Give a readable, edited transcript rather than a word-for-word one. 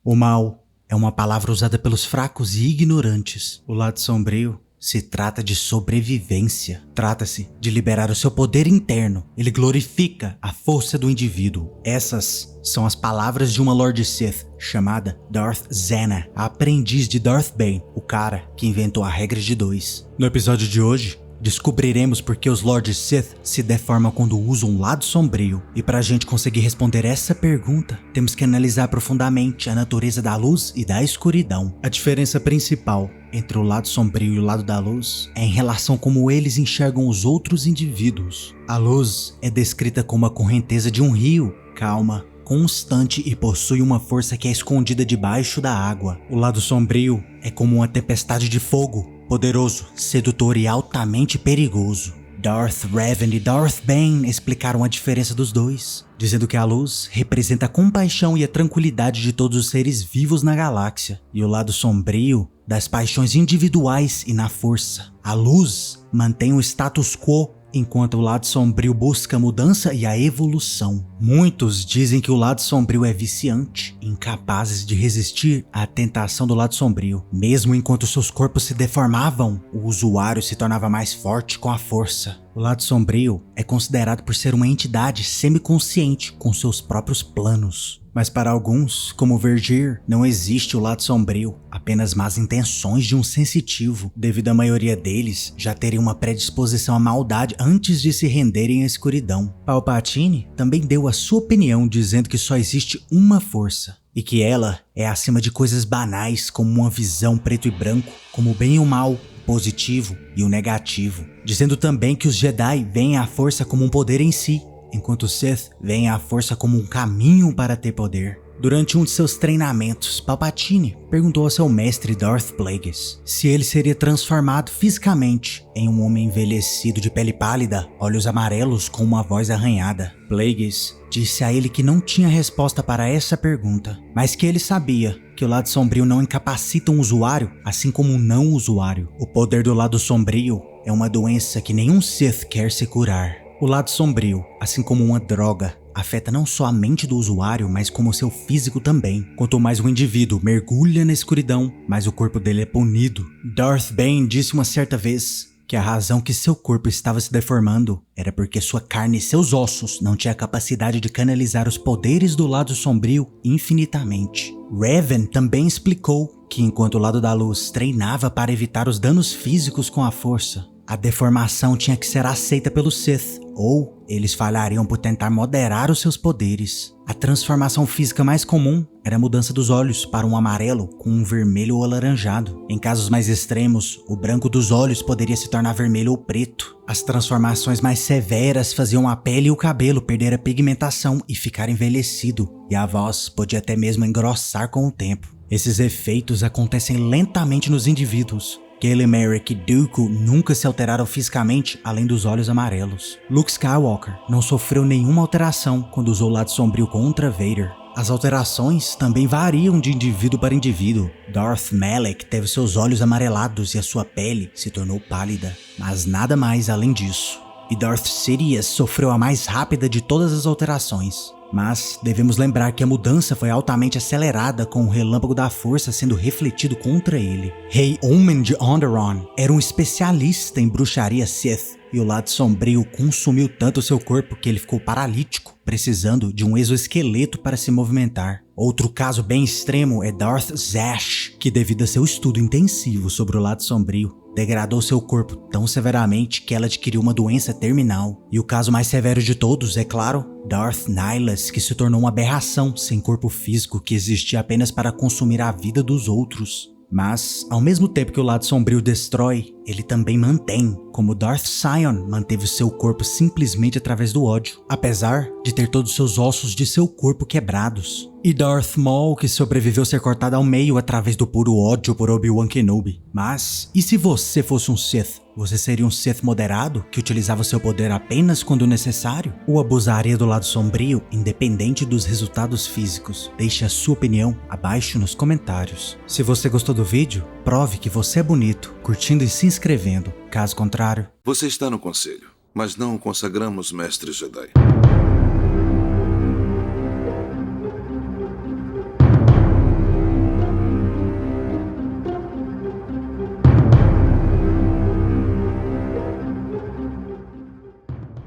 O mal é uma palavra usada pelos fracos e ignorantes. O lado sombrio se trata de sobrevivência. Trata-se de liberar o seu poder interno. Ele glorifica a força do indivíduo. Essas são as palavras de uma Lord Sith chamada Darth Zana, a aprendiz de Darth Bane, o cara que inventou a regra de 2. No episódio de hoje, descobriremos por que os Lords Sith se deformam quando usam um lado sombrio. E para a gente conseguir responder essa pergunta, temos que analisar profundamente a natureza da luz e da escuridão. A diferença principal entre o lado sombrio e o lado da luz é em relação a como eles enxergam os outros indivíduos. A luz é descrita como a correnteza de um rio, calma, constante e possui uma força que é escondida debaixo da água. O lado sombrio é como uma tempestade de fogo, poderoso, sedutor e altamente perigoso. Darth Revan e Darth Bane explicaram a diferença dos dois, dizendo que a luz representa a compaixão e a tranquilidade de todos os seres vivos na galáxia, e o lado sombrio das paixões individuais e na força. A luz mantém o status quo, enquanto o lado sombrio busca a mudança e a evolução. Muitos dizem que o lado sombrio é viciante, incapazes de resistir à tentação do lado sombrio. Mesmo enquanto seus corpos se deformavam, o usuário se tornava mais forte com a força. O lado sombrio é considerado por ser uma entidade semiconsciente com seus próprios planos. Mas para alguns, como Vergir, não existe o lado sombrio, apenas más intenções de um sensitivo, devido à maioria deles já terem uma predisposição à maldade antes de se renderem à escuridão. Palpatine também deu a sua opinião dizendo que só existe uma força, e que ela é acima de coisas banais como uma visão preto e branco, como o bem e o mal, o positivo e o negativo, dizendo também que os Jedi veem a força como um poder em si, enquanto os Sith veem a força como um caminho para ter poder. Durante um de seus treinamentos, Palpatine perguntou ao seu mestre Darth Plagueis se ele seria transformado fisicamente em um homem envelhecido de pele pálida, olhos amarelos com uma voz arranhada. Plagueis disse a ele que não tinha resposta para essa pergunta, mas que ele sabia que o lado sombrio não incapacita um usuário, assim como um não usuário. O poder do lado sombrio é uma doença que nenhum Sith quer se curar. O lado sombrio, assim como uma droga, afeta não só a mente do usuário, mas como seu físico também. Quanto mais o indivíduo mergulha na escuridão, mais o corpo dele é punido. Darth Bane disse uma certa vez que a razão que seu corpo estava se deformando era porque sua carne e seus ossos não tinham a capacidade de canalizar os poderes do lado sombrio infinitamente. Revan também explicou que enquanto o lado da luz treinava para evitar os danos físicos com a força, a deformação tinha que ser aceita pelo Sith, ou eles falhariam por tentar moderar os seus poderes. A transformação física mais comum era a mudança dos olhos para um amarelo com um vermelho ou alaranjado. Em casos mais extremos, o branco dos olhos poderia se tornar vermelho ou preto. As transformações mais severas faziam a pele e o cabelo perder a pigmentação e ficar envelhecido, e a voz podia até mesmo engrossar com o tempo. Esses efeitos acontecem lentamente nos indivíduos. Galen Marek e Dooku nunca se alteraram fisicamente além dos olhos amarelos. Luke Skywalker não sofreu nenhuma alteração quando usou o lado sombrio contra Vader. As alterações também variam de indivíduo para indivíduo. Darth Malak teve seus olhos amarelados e a sua pele se tornou pálida, mas nada mais além disso. E Darth Sidious sofreu a mais rápida de todas as alterações. Mas devemos lembrar que a mudança foi altamente acelerada com o relâmpago da força sendo refletido contra ele. Rei Omen de Onderon era um especialista em bruxaria Sith, e o lado sombrio consumiu tanto seu corpo que ele ficou paralítico, precisando de um exoesqueleto para se movimentar. Outro caso bem extremo é Darth Zash, que devido a seu estudo intensivo sobre o lado sombrio, degradou seu corpo tão severamente que ela adquiriu uma doença terminal. E o caso mais severo de todos, é claro, Darth Nihilus, que se tornou uma aberração sem corpo físico que existia apenas para consumir a vida dos outros. Mas, ao mesmo tempo que o lado sombrio destrói, ele também mantém, como Darth Sion manteve seu corpo simplesmente através do ódio, apesar de ter todos seus ossos de seu corpo quebrados. E Darth Maul, que sobreviveu ser cortado ao meio através do puro ódio por Obi-Wan Kenobi. Mas, e se você fosse um Sith? Você seria um Sith moderado, que utilizava seu poder apenas quando necessário? Ou abusaria do lado sombrio, independente dos resultados físicos? Deixe a sua opinião abaixo nos comentários. Se você gostou do vídeo, prove que você é bonito, curtindo e se inscrevendo. Caso contrário... Você está no conselho, mas não o consagramos mestre Jedi.